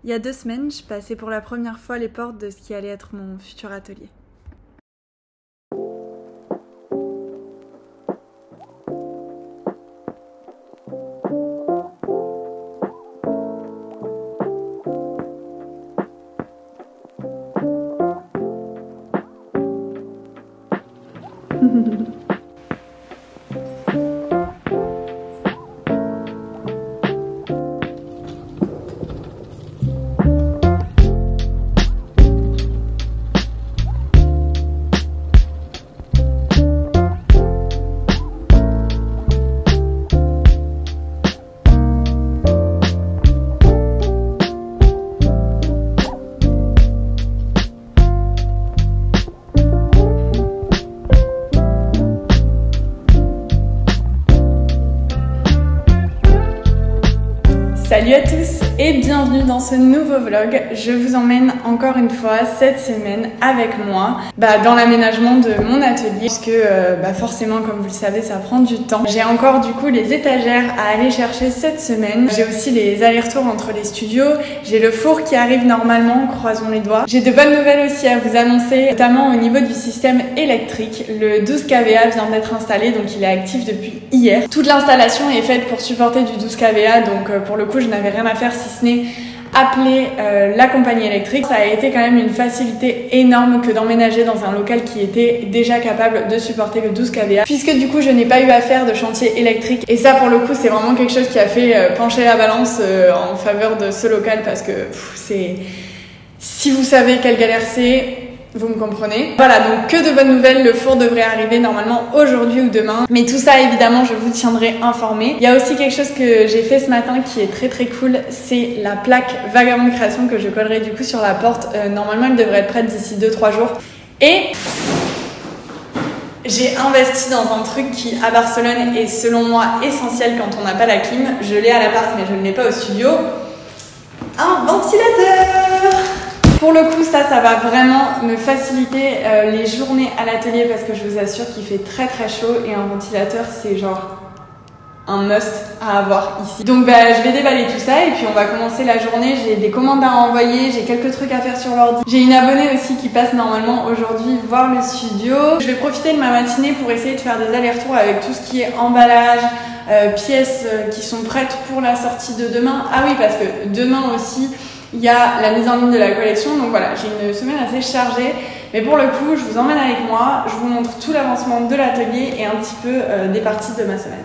Il y a 2 semaines, je passais pour la première fois les portes de ce qui allait être mon futur atelier. Salut à tous et bienvenue dans ce nouveau vlog. Je vous emmène encore une fois cette semaine avec moi dans l'aménagement de mon atelier puisque forcément, comme vous le savez, ça prend du temps. J'ai encore du coup les étagères à aller chercher cette semaine. J'ai aussi les allers-retours entre les studios. J'ai le four qui arrive normalement, croisons les doigts. J'ai de bonnes nouvelles aussi à vous annoncer, notamment au niveau du système électrique. Le 12 kVA vient d'être installé, donc il est actif depuis hier. Toute l'installation est faite pour supporter du 12 kVA, donc pour le coup je n'avais rien à faire si ce n'est appeler la compagnie électrique. Ça a été quand même une facilité énorme que d'emménager dans un local qui était déjà capable de supporter le 12 kVA, puisque du coup je n'ai pas eu à faire de chantier électrique, et ça pour le coup c'est vraiment quelque chose qui a fait pencher la balance en faveur de ce local, parce que c'est, si vous savez quelle galère c'est, vous me comprenez. Voilà, donc que de bonnes nouvelles, le four devrait arriver normalement aujourd'hui ou demain. Mais tout ça, évidemment, je vous tiendrai informé. Il y a aussi quelque chose que j'ai fait ce matin qui est très très cool, c'est la plaque Vagabond Création que je collerai du coup sur la porte. Normalement, elle devrait être prête d'ici 2-3 jours. Et j'ai investi dans un truc qui, à Barcelone, est selon moi essentiel quand on n'a pas la clim. Je l'ai à l'appart, mais je ne l'ai pas au studio. Un ventilateur! Pour le coup, ça va vraiment me faciliter les journées à l'atelier, parce que je vous assure qu'il fait très très chaud et un ventilateur c'est genre un must à avoir ici. Donc je vais déballer tout ça et puis on va commencer la journée. J'ai des commandes à envoyer, j'ai quelques trucs à faire sur l'ordi. J'ai une abonnée aussi qui passe normalement aujourd'hui voir le studio. Je vais profiter de ma matinée pour essayer de faire des allers-retours avec tout ce qui est emballage, pièces qui sont prêtes pour la sortie de demain. Ah oui, parce que demain aussi il y a la mise en ligne de la collection, donc voilà, j'ai une semaine assez chargée. Mais pour le coup, je vous emmène avec moi, je vous montre tout l'avancement de l'atelier et un petit peu des parties de ma semaine.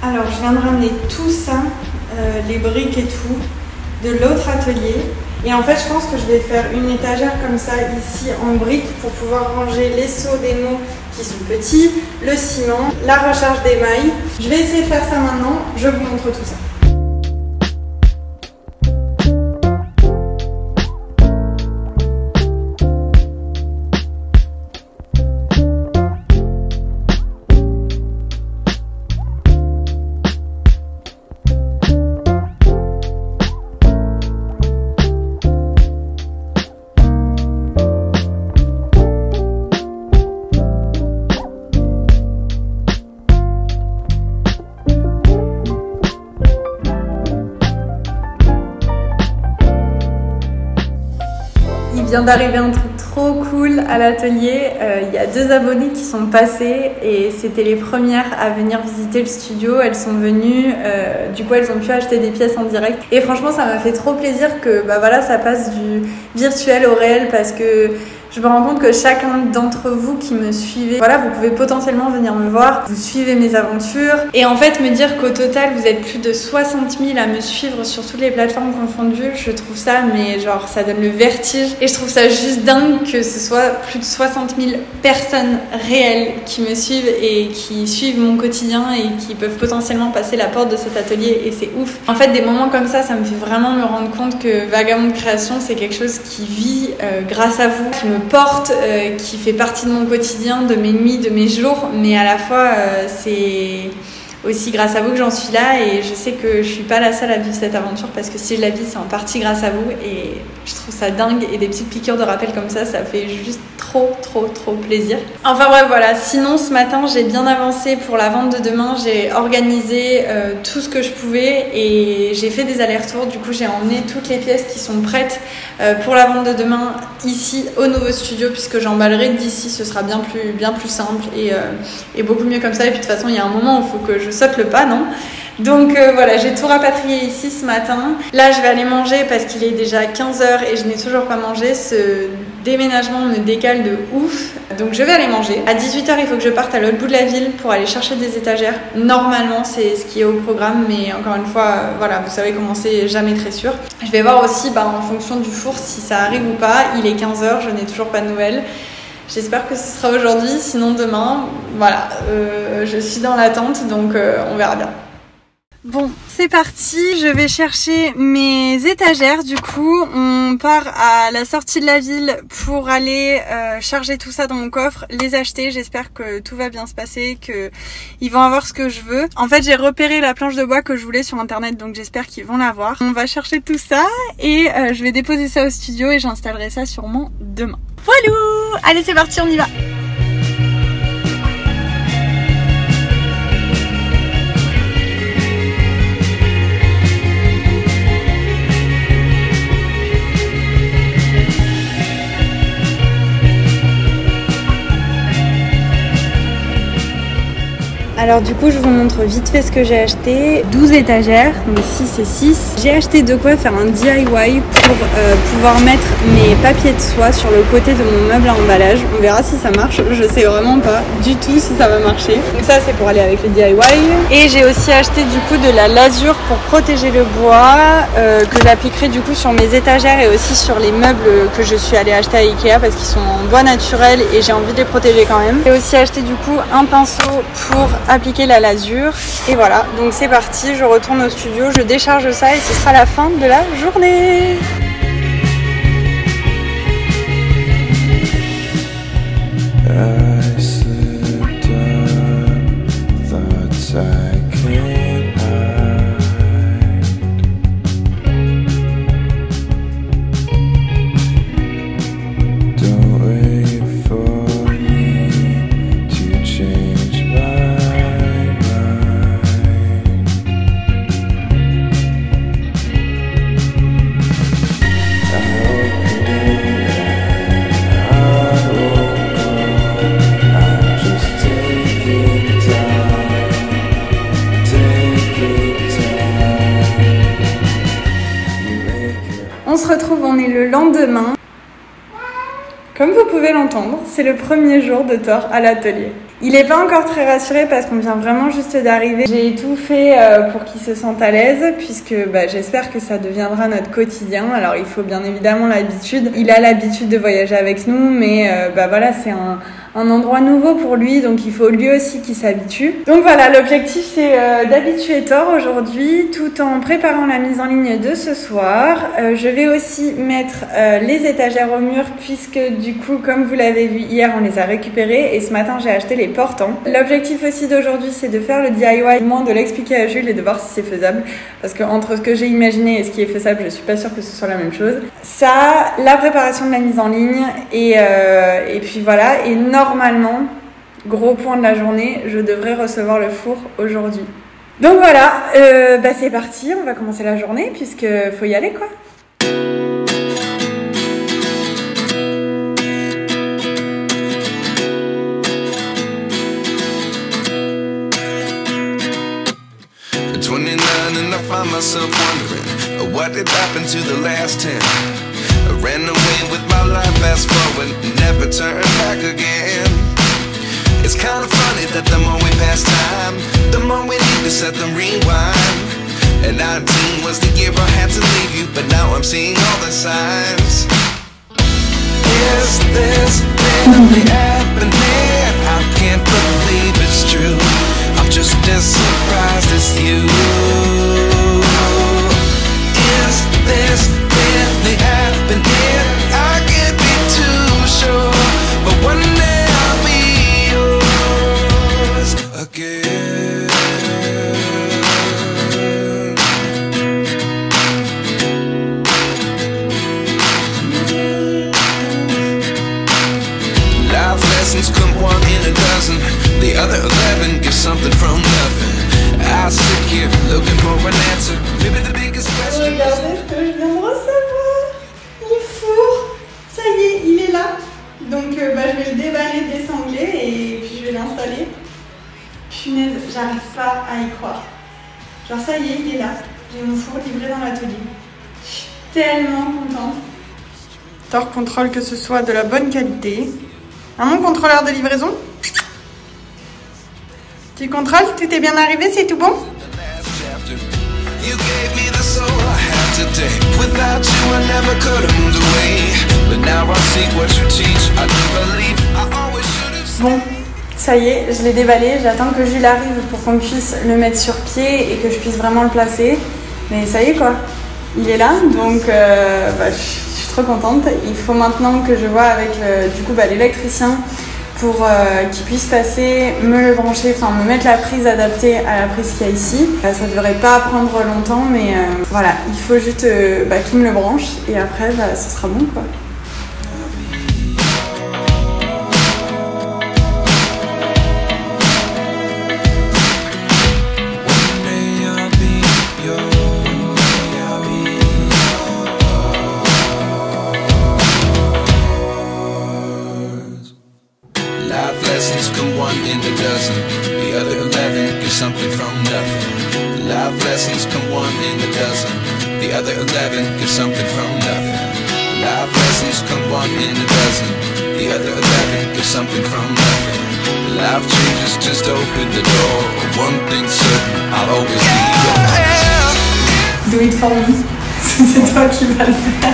Alors je viens de ramener tout ça, les briques et tout, de l'autre atelier. Et en fait je pense que je vais faire une étagère comme ça ici en briques pour pouvoir ranger les seaux d'émaux qui sont petits, le ciment, la recharge d'émail. Je vais essayer de faire ça maintenant, je vous montre tout ça. Il vient d'arriver un truc trop cool à l'atelier. Il y a 2 abonnées qui sont passées et c'était les premières à venir visiter le studio. Elles sont venues, du coup elles ont pu acheter des pièces en direct. Et franchement ça m'a fait trop plaisir que ça passe du virtuel au réel, parce que je me rends compte que chacun d'entre vous qui me suivez, voilà, vous pouvez potentiellement venir me voir, vous suivez mes aventures et en fait me dire qu'au total vous êtes plus de 60 000 à me suivre sur toutes les plateformes confondues, je trouve ça, mais genre ça donne le vertige et je trouve ça juste dingue que ce soit plus de 60 000 personnes réelles qui me suivent et qui suivent mon quotidien et qui peuvent potentiellement passer la porte de cet atelier et c'est ouf. En fait, des moments comme ça me fait vraiment me rendre compte que Vagabonde Création, c'est quelque chose qui vit grâce à vous, qui me porte, qui fait partie de mon quotidien, de mes nuits, de mes jours, mais à la fois c'est aussi grâce à vous que j'en suis là et je sais que je suis pas la seule à vivre cette aventure parce que si je la vis, c'est en partie grâce à vous et je trouve ça dingue et des petites piqûres de rappel comme ça fait juste trop plaisir. Enfin bref, voilà, sinon ce matin j'ai bien avancé pour la vente de demain, j'ai organisé tout ce que je pouvais et j'ai fait des allers-retours, du coup j'ai emmené toutes les pièces qui sont prêtes pour la vente de demain ici au nouveau studio puisque j'emballerai d'ici, ce sera bien plus simple et beaucoup mieux comme ça et puis de toute façon il y a un moment où il faut que je saute le pas, non ? Donc voilà, j'ai tout rapatrié ici ce matin. Là, je vais aller manger parce qu'il est déjà 15h et je n'ai toujours pas mangé. Ce déménagement me décale de ouf. Donc je vais aller manger. À 18h, il faut que je parte à l'autre bout de la ville pour aller chercher des étagères. Normalement, c'est ce qui est au programme, mais encore une fois, voilà, vous savez comment c'est, jamais très sûr. Je vais voir aussi en fonction du four si ça arrive ou pas. Il est 15h, je n'ai toujours pas de nouvelles. J'espère que ce sera aujourd'hui, sinon demain. Voilà, je suis dans l'attente, donc on verra bien. Bon, c'est parti, je vais chercher mes étagères. Du coup, on part à la sortie de la ville pour aller charger tout ça dans mon coffre, les acheter. J'espère que tout va bien se passer, qu'ils vont avoir ce que je veux. En fait, j'ai repéré la planche de bois que je voulais sur internet, donc j'espère qu'ils vont l'avoir. On va chercher tout ça et je vais déposer ça au studio et j'installerai ça sûrement demain. Voilà! Allez, c'est parti, on y va! Alors du coup je vous montre vite fait ce que j'ai acheté. 12 étagères, donc 6 et 6. J'ai acheté de quoi faire un DIY pour pouvoir mettre mes papiers de soie sur le côté de mon meuble à emballage. On verra si ça marche, je sais vraiment pas du tout si ça va marcher. Donc ça c'est pour aller avec les DIY. Et j'ai aussi acheté du coup de la lasure pour protéger le bois que j'appliquerai du coup sur mes étagères et aussi sur les meubles que je suis allée acheter à Ikea parce qu'ils sont en bois naturel et j'ai envie de les protéger quand même. J'ai aussi acheté du coup un pinceau pour appliquer la lasure et voilà, donc c'est parti, je retourne au studio, je décharge ça et ce sera la fin de la journée. On se retrouve, on est le lendemain. Comme vous pouvez l'entendre, c'est le premier jour de Thor à l'atelier. Il n'est pas encore très rassuré parce qu'on vient vraiment juste d'arriver. J'ai tout fait pour qu'il se sente à l'aise puisque j'espère que ça deviendra notre quotidien. Alors il faut bien évidemment l'habitude. Il a l'habitude de voyager avec nous mais voilà, c'est un endroit nouveau pour lui, donc il faut lui aussi qu'il s'habitue. Donc voilà, l'objectif c'est d'habituer Thor aujourd'hui tout en préparant la mise en ligne de ce soir. Je vais aussi mettre les étagères au mur puisque du coup, comme vous l'avez vu hier, on les a récupérées et ce matin j'ai acheté les portants. L'objectif aussi d'aujourd'hui c'est de faire le DIY, au moins de l'expliquer à Jules et de voir si c'est faisable parce que entre ce que j'ai imaginé et ce qui est faisable, je suis pas sûre que ce soit la même chose. Ça, la préparation de la mise en ligne et puis voilà, et normalement, gros point de la journée, je devrais recevoir le four aujourd'hui. Donc voilà, c'est parti, on va commencer la journée puisque faut y aller quoi. And I find myself wondering what did happen to the last 10. I ran away with my life, fast forward, never turn back again. It's kind of funny that the more we pass time, the more we need to set the rewind. And 19 was the year I had to leave you, but now I'm seeing all the signs. Is this really happening? I can't believe it's true. I'm just as surprised as you. Is this really happening? I can't be too sure, but one day I'll be yours again. Life lessons come one in a dozen. The other 11 give something from nothing. I sit here looking for an answer. Maybe the biggest question. Regardez ce que je viens de recevoir. Il est four. Ça y est, il est là. Donc je vais le déballer, désangler et puis je vais l'installer. Punaise, j'arrive pas à y croire. Genre ça y est, il est là. J'ai mon four livré dans l'atelier. Je suis tellement contente. Tor contrôle que ce soit de la bonne qualité. Mon contrôleur de livraison. Tu contrôles, tout est bien arrivé, c'est tout bon? Bon, ça y est, je l'ai déballé. J'attends que Jules arrive pour qu'on puisse le mettre sur pied et que je puisse vraiment le placer. Mais ça y est quoi, il est là, donc je suis trop contente. Il faut maintenant que je vois avec l'électricien pour qu'il puisse passer, me le brancher, enfin me mettre la prise adaptée à la prise qu'il y a ici. Ça devrait pas prendre longtemps, mais voilà, il faut juste qu'il me le branche et après ce sera bon quoi. Life lessons come one in a dozen. The other 11 give something from nothing. Life lessons come one in a dozen. The other 11 give something from nothing. Life lessons come one in a dozen. The other 11 give something from nothing. Life changes, just open the door. One thing's certain, I'll always be yours. Do it for me. C'est toi qui vas le faire.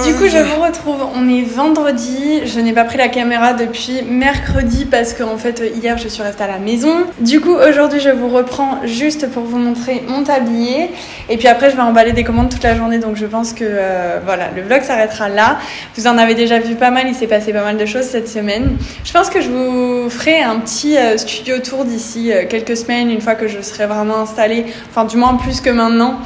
Du coup je vous retrouve, on est vendredi, je n'ai pas pris la caméra depuis mercredi parce qu'en fait hier je suis restée à la maison. Du coup aujourd'hui je vous reprends juste pour vous montrer mon tablier et puis après je vais emballer des commandes toute la journée, donc je pense que voilà, le vlog s'arrêtera là. Vous en avez déjà vu pas mal, il s'est passé pas mal de choses cette semaine. Je pense que je vous ferai un petit studio tour d'ici quelques semaines, une fois que je serai vraiment installée, enfin du moins plus que maintenant,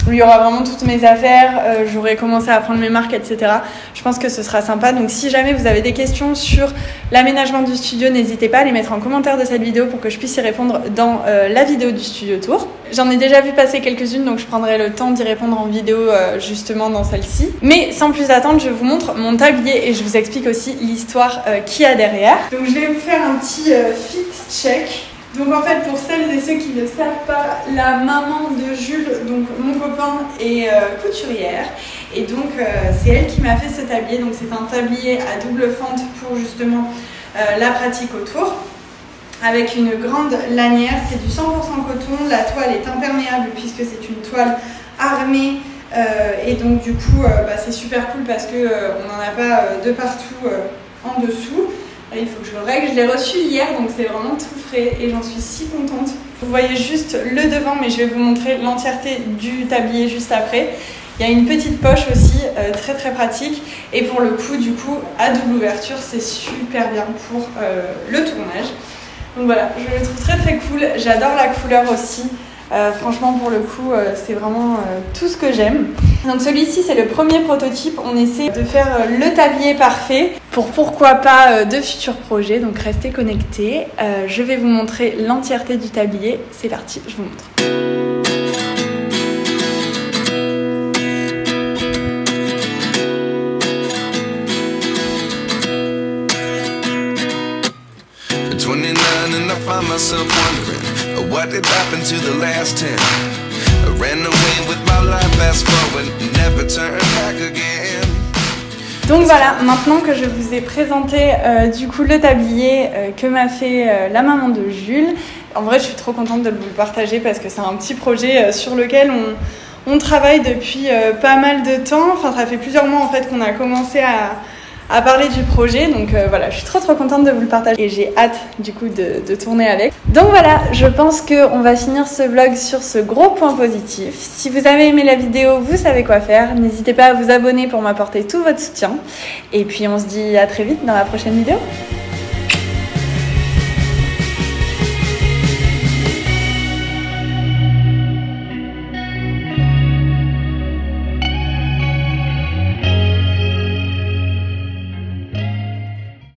où il y aura vraiment toutes mes affaires, j'aurai commencé à prendre mes marques, etc. Je pense que ce sera sympa, donc si jamais vous avez des questions sur l'aménagement du studio, n'hésitez pas à les mettre en commentaire de cette vidéo pour que je puisse y répondre dans la vidéo du studio tour. J'en ai déjà vu passer quelques-unes, donc je prendrai le temps d'y répondre en vidéo justement dans celle-ci. Mais sans plus attendre, je vous montre mon tablier et je vous explique aussi l'histoire qu'il y a derrière. Donc je vais vous faire un petit fit check. Donc en fait, pour celles et ceux qui ne savent pas, la maman de Jules, donc mon copain, est couturière. Et donc c'est elle qui m'a fait ce tablier. Donc c'est un tablier à double fente pour justement la pratique autour. Avec une grande lanière, c'est du 100% coton. La toile est imperméable puisque c'est une toile armée. Et donc du coup c'est super cool parce qu'on n'en a pas de partout en dessous. Il faut que je le règle, je l'ai reçu hier donc c'est vraiment tout frais et j'en suis si contente. Vous voyez juste le devant, mais je vais vous montrer l'entièreté du tablier juste après. Il y a une petite poche aussi très très pratique et pour le coup du coup à double ouverture c'est super bien pour le tournage. Donc voilà, je le trouve très très cool, j'adore la couleur aussi. Franchement pour le coup c'est vraiment tout ce que j'aime. Donc celui-ci c'est le premier prototype, on essaie de faire le tablier parfait pour pourquoi pas de futurs projets, donc restez connectés. Je vais vous montrer l'entièreté du tablier, c'est parti, je vous montre. myself wondering what did happen to the last 10. I ran away with my life, fast forward, never turn back again. Donc voilà, maintenant que je vous ai présenté du coup le tablier que m'a fait la maman de Jules, en vrai je suis trop contente de vous le partager parce que c'est un petit projet sur lequel on travaille depuis pas mal de temps. Enfin ça fait plusieurs mois en fait qu'on a commencé à parler du projet, donc voilà, je suis trop contente de vous le partager et j'ai hâte du coup de tourner avec. Donc voilà, je pense qu'on va finir ce vlog sur ce gros point positif. Si vous avez aimé la vidéo, vous savez quoi faire, n'hésitez pas à vous abonner pour m'apporter tout votre soutien et puis on se dit à très vite dans la prochaine vidéo.